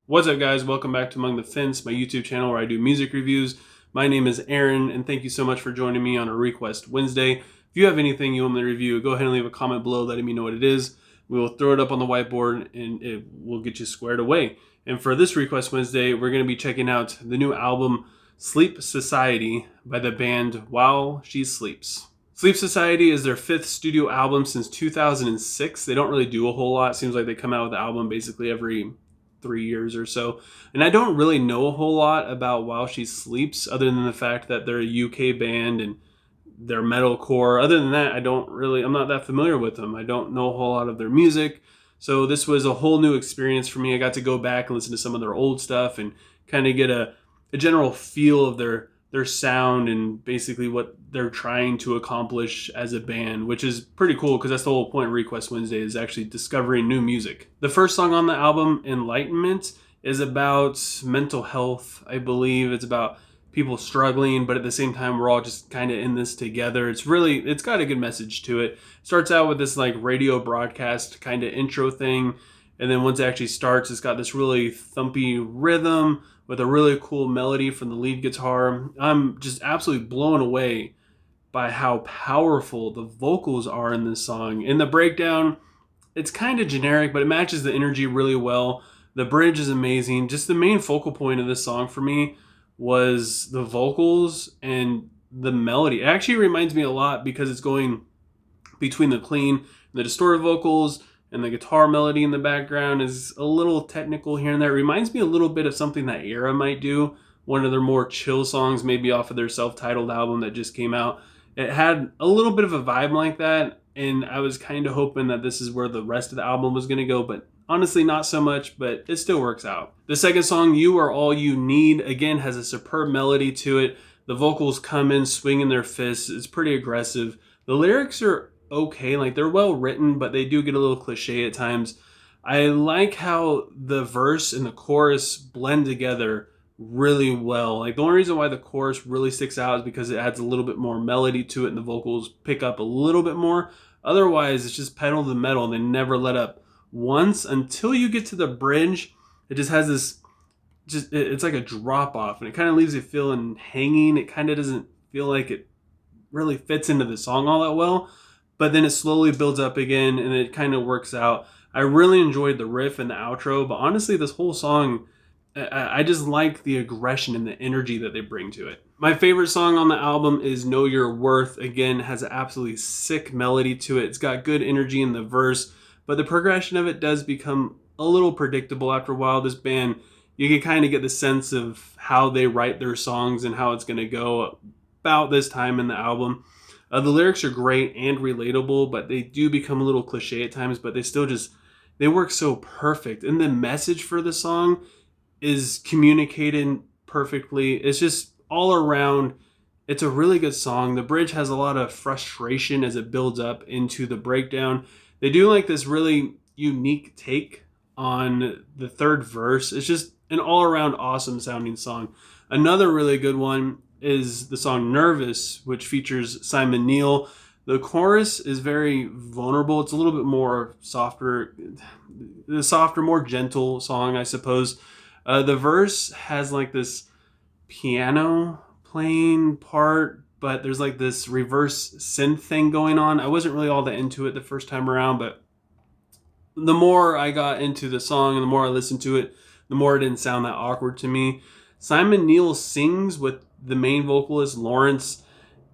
What's up, guys? Welcome back to Among the Fence, my YouTube channel where I do music reviews. My name is Aaron, and thank you so much for joining me on a Request Wednesday. If you have anything you want me to review, go ahead and leave a comment below letting me know what it is. We will throw it up on the whiteboard, and it will get you squared away. And for this Request Wednesday, we're going to be checking out the new album, Sleep Society, by the band While She Sleeps. Sleep Society is their 5th studio album since 2006. They don't really do a whole lot. It seems like they come out with the album basically every 3 years or so. And I don't really know a whole lot about While She Sleeps other than the fact that they're a UK band and they're metalcore. Other than that, I'm not that familiar with them. I don't know a whole lot of their music. So this was a whole new experience for me. I got to go back and listen to some of their old stuff and kind of get a general feel of their sound and basically what they're trying to accomplish as a band, which is pretty cool because that's the whole point of Request Wednesday, is actually discovering new music. The first song on the album, Enlightenment, is about mental health, I believe. It's about people struggling, but at the same time, we're all just kind of in this together. It's got a good message to it. Starts out with this like radio broadcast kind of intro thing, and then once it actually starts, it's got this really thumpy rhythm with a really cool melody from the lead guitar. I'm just absolutely blown away by how powerful the vocals are in this song. In the breakdown, it's kind of generic, but it matches the energy really well. The bridge is amazing. Just the main focal point of this song for me was the vocals and the melody. It actually reminds me a lot because it's going between the clean and the distorted vocals, and the guitar melody in the background is a little technical here and there. It reminds me a little bit of something that Era might do, one of their more chill songs, maybe off of their self-titled album that just came out. It had a little bit of a vibe like that, and I was kind of hoping that this is where the rest of the album was going to go, but honestly not so much, but it still works out. The second song, You Are All You Need, again has a superb melody to it. The vocals come in swinging their fists. It's pretty aggressive. The lyrics are okay, like they're well written, but they do get a little cliche at times. I like how the verse and the chorus blend together really well. Like the only reason why the chorus really sticks out is because it adds a little bit more melody to it and the vocals pick up a little bit more. Otherwise, it's just pedal to the metal and they never let up once until you get to the bridge. It just has this, it's like a drop off, and it kind of leaves you feeling hanging. It kind of doesn't feel like it really fits into the song all that well. But then it slowly builds up again, and it kind of works out. I really enjoyed the riff and the outro, but honestly, this whole song, I just like the aggression and the energy that they bring to it. My favorite song on the album is Know Your Worth. Again, has an absolutely sick melody to it. It's got good energy in the verse, but the progression of it does become a little predictable after a while. This band, you can kind of get the sense of how they write their songs and how it's going to go about this time in the album. The lyrics are great and relatable, but they do become a little cliche at times, but they work so perfect. And the message for the song is communicated perfectly. It's just all around, it's a really good song. The bridge has a lot of frustration as it builds up into the breakdown. They do like this really unique take on the third verse. It's just an all around awesome sounding song. Another really good one is the song Nervous, which features Simon Neil. The chorus is very vulnerable. It's a little bit more softer, more gentle song, I suppose. The verse has like this piano playing part, but there's like this reverse synth thing going on. I wasn't really all that into it the first time around, but the more I got into the song and the more I listened to it, the more it didn't sound that awkward to me. Simon Neil sings with the main vocalist Lawrence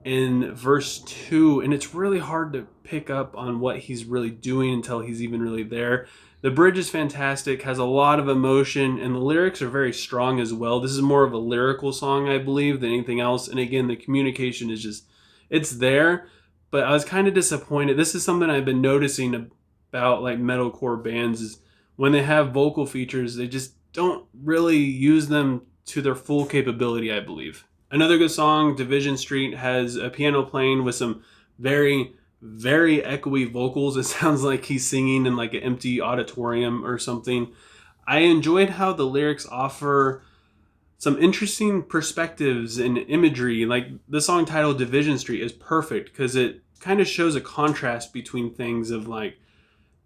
in verse 2, and it's really hard to pick up on what he's really doing until he's even really there. The bridge is fantastic, has a lot of emotion, and the lyrics are very strong as well. This is more of a lyrical song, I believe, than anything else. And again, the communication is just, it's there, but I was kind of disappointed. This is something I've been noticing about like metalcore bands, is when they have vocal features, they just don't really use them to their full capability, I believe. Another good song, Division Street, has a piano playing with some very, very echoey vocals. It sounds like he's singing in like an empty auditorium or something. I enjoyed how the lyrics offer some interesting perspectives and imagery. Like the song titled Division Street is perfect because it kind of shows a contrast between things of like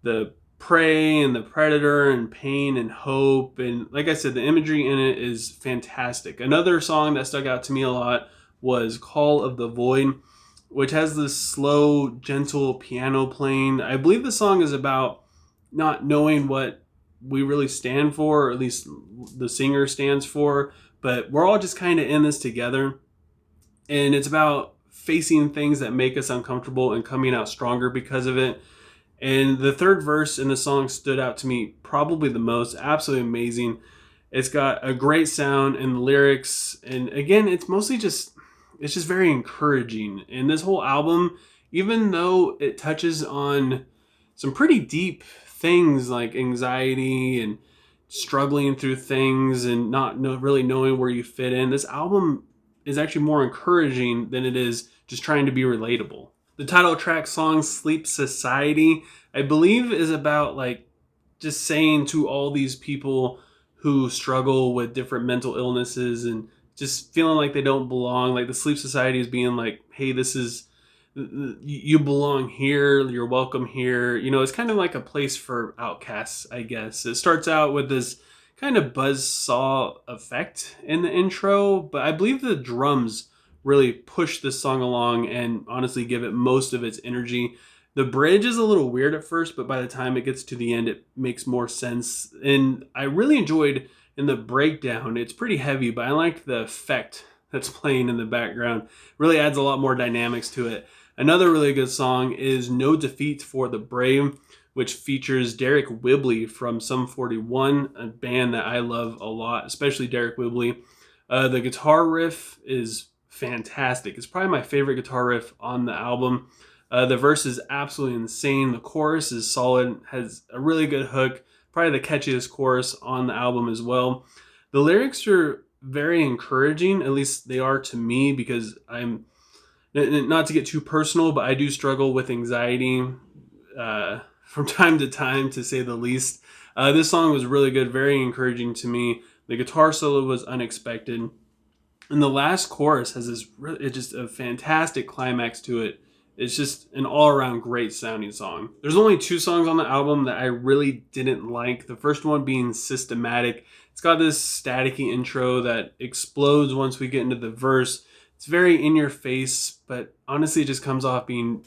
the prey and the predator and pain and hope. And like I said, the imagery in it is fantastic. Another song that stuck out to me a lot was Call of the Void, which has this slow, gentle piano playing. I believe the song is about not knowing what we really stand for, or at least the singer stands for, but we're all just kind of in this together. And it's about facing things that make us uncomfortable and coming out stronger because of it. And the third verse in the song stood out to me probably the most. Absolutely amazing. It's got a great sound and the lyrics. And again, it's just very encouraging. And this whole album, even though it touches on some pretty deep things like anxiety and struggling through things and not really knowing where you fit in, this album is actually more encouraging than it is just trying to be relatable. The title track song, Sleep Society, I believe is about like just saying to all these people who struggle with different mental illnesses and just feeling like they don't belong. Like the Sleep Society is being like, hey, you belong here, you're welcome here. You know, it's kind of like a place for outcasts, I guess. It starts out with this kind of buzzsaw effect in the intro, but I believe the drums really push this song along and honestly give it most of its energy. The bridge is a little weird at first, but by the time it gets to the end, it makes more sense. And I really enjoyed in the breakdown, it's pretty heavy, but I liked the effect that's playing in the background. Really adds a lot more dynamics to it. Another really good song is No Defeat for the Brave, which features Derek Whibley from Sum 41, a band that I love a lot, especially Derek Whibley. The guitar riff is fantastic. It's probably my favorite guitar riff on the album. The verse is absolutely insane. The chorus is solid, has a really good hook, probably the catchiest chorus on the album as well. The lyrics are very encouraging, at least they are to me, because I'm, not to get too personal, but I do struggle with anxiety from time to time, to say the least. This song was really good, very encouraging to me. The guitar solo was unexpected. And the last chorus has it's just a fantastic climax to it. It's just an all-around great sounding song. There's only 2 songs on the album that I really didn't like. The first one being Systematic. It's got this staticky intro that explodes once we get into the verse. It's very in your face, but honestly it just comes off being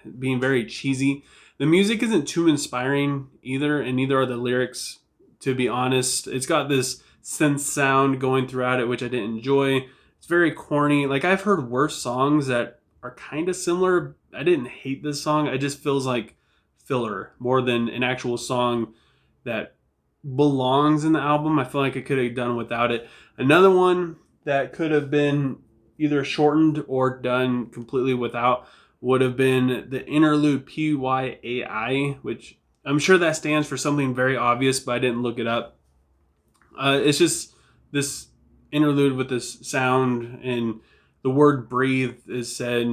very cheesy. The music isn't too inspiring either, and neither are the lyrics, to be honest. It's got this synth sound going throughout it, which I didn't enjoy. It's very corny. Like, I've heard worse songs that are kind of similar. I didn't hate this song. It just feels like filler more than an actual song that belongs in the album. I feel like I could have done without it. Another one that could have been either shortened or done completely without would have been the interlude PYAI, which I'm sure that stands for something very obvious, but I didn't look it up. It's just this interlude with this sound, and the word breathe is said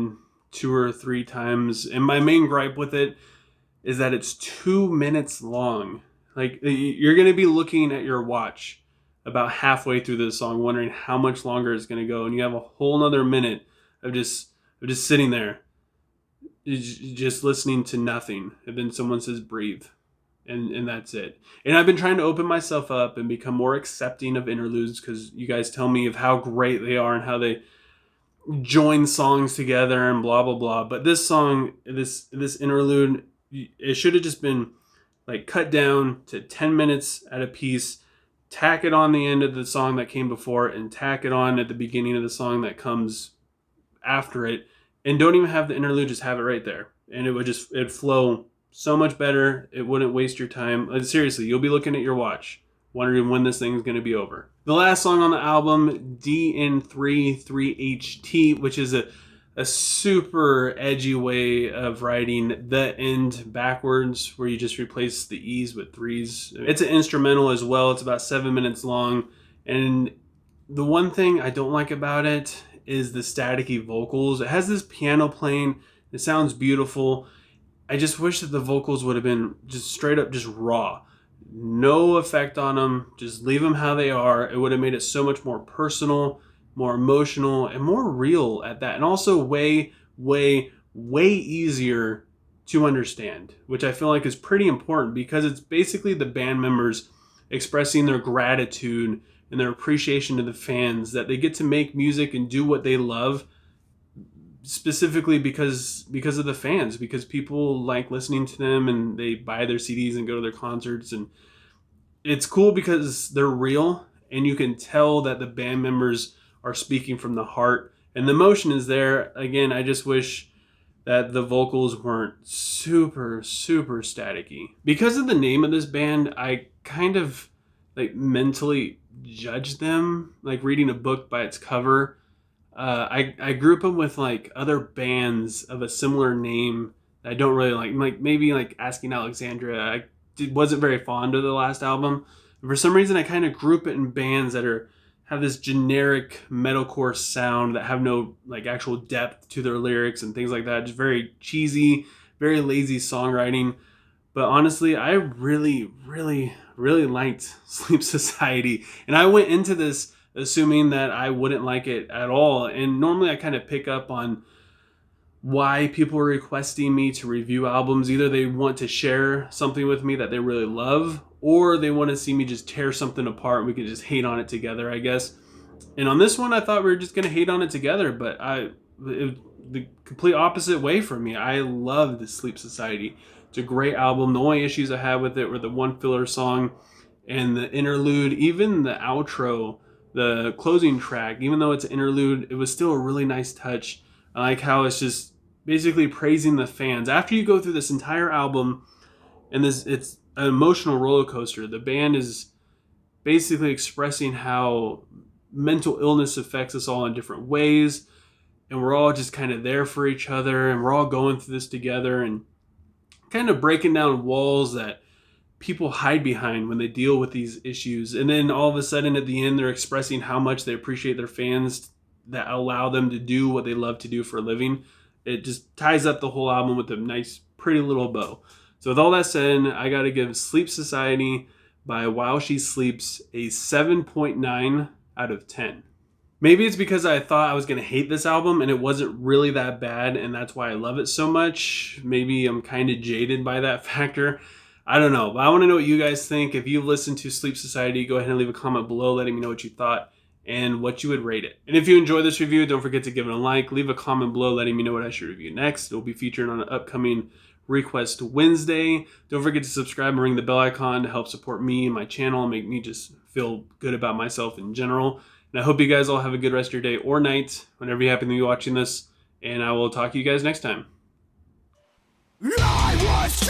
2 or 3 times. And my main gripe with it is that it's 2 minutes long. Like, you're going to be looking at your watch about halfway through this song, wondering how much longer it's going to go. And you have a whole nother minute of just sitting there, just listening to nothing. And then someone says breathe. And that's it. And I've been trying to open myself up and become more accepting of interludes, because you guys tell me of how great they are and how they join songs together and blah, blah, blah. But this song, this interlude, it should have just been like cut down to 10 minutes at a piece, tack it on the end of the song that came before, and tack it on at the beginning of the song that comes after it. And don't even have the interlude, just have it right there. And it'd flow so much better. It wouldn't waste your time. Like, seriously, you'll be looking at your watch, wondering when this thing's going to be over. The last song on the album, DN3-3HT, which is a super edgy way of writing the end backwards, where you just replace the E's with 3's. It's an instrumental as well. It's about 7 minutes long. And the one thing I don't like about it is the staticky vocals. It has this piano playing. It sounds beautiful. I just wish that the vocals would have been just straight up just raw. No effect on them. Just leave them how they are. It would have made it so much more personal, more emotional, and more real at that. And also way, way, way easier to understand, which I feel like is pretty important because it's basically the band members expressing their gratitude and their appreciation to the fans that they get to make music and do what they love, specifically because of the fans, because people like listening to them and they buy their CDs and go to their concerts. And it's cool because they're real and you can tell that the band members are speaking from the heart and the emotion is there. Again, I just wish that the vocals weren't super staticky. Because of the name of this band, I kind of like mentally judge them, like reading a book by its cover. I group them with like other bands of a similar name that I don't really like maybe like Asking Alexandria. Wasn't very fond of the last album. And for some reason, I kind of group it in bands that have this generic metalcore sound that have no like actual depth to their lyrics and things like that. Just very cheesy, very lazy songwriting. But honestly, I really liked Sleep Society. And I went into this assuming that I wouldn't like it at all. And normally I kind of pick up on why people are requesting me to review albums. Either they want to share something with me that they really love, or they want to see me just tear something apart and we can just hate on it together, I guess. And on this one, I thought we were just going to hate on it together, but the complete opposite way for me. I love the Sleep Society. It's a great album. The only issues I had with it were the one filler song and the interlude, even the outro, the closing track. Even though it's an interlude, it was still a really nice touch. I like how it's just basically praising the fans. After you go through this entire album, and it's an emotional roller coaster. The band is basically expressing how mental illness affects us all in different ways, and we're all just kind of there for each other, and we're all going through this together, and kind of breaking down walls that people hide behind when they deal with these issues. And then all of a sudden at the end, they're expressing how much they appreciate their fans that allow them to do what they love to do for a living. It just ties up the whole album with a nice, pretty little bow. So with all that said, I got to give Sleep Society by While She Sleeps a 7.9 out of 10. Maybe it's because I thought I was going to hate this album and it wasn't really that bad, and that's why I love it so much. Maybe I'm kind of jaded by that factor. I don't know, but I want to know what you guys think. If you've listened to Sleep Society, go ahead and leave a comment below letting me know what you thought and what you would rate it. And if you enjoyed this review, don't forget to give it a like. Leave a comment below letting me know what I should review next. It will be featured on an upcoming Request Wednesday. Don't forget to subscribe and ring the bell icon to help support me and my channel and make me just feel good about myself in general. And I hope you guys all have a good rest of your day or night whenever you happen to be watching this. And I will talk to you guys next time. I was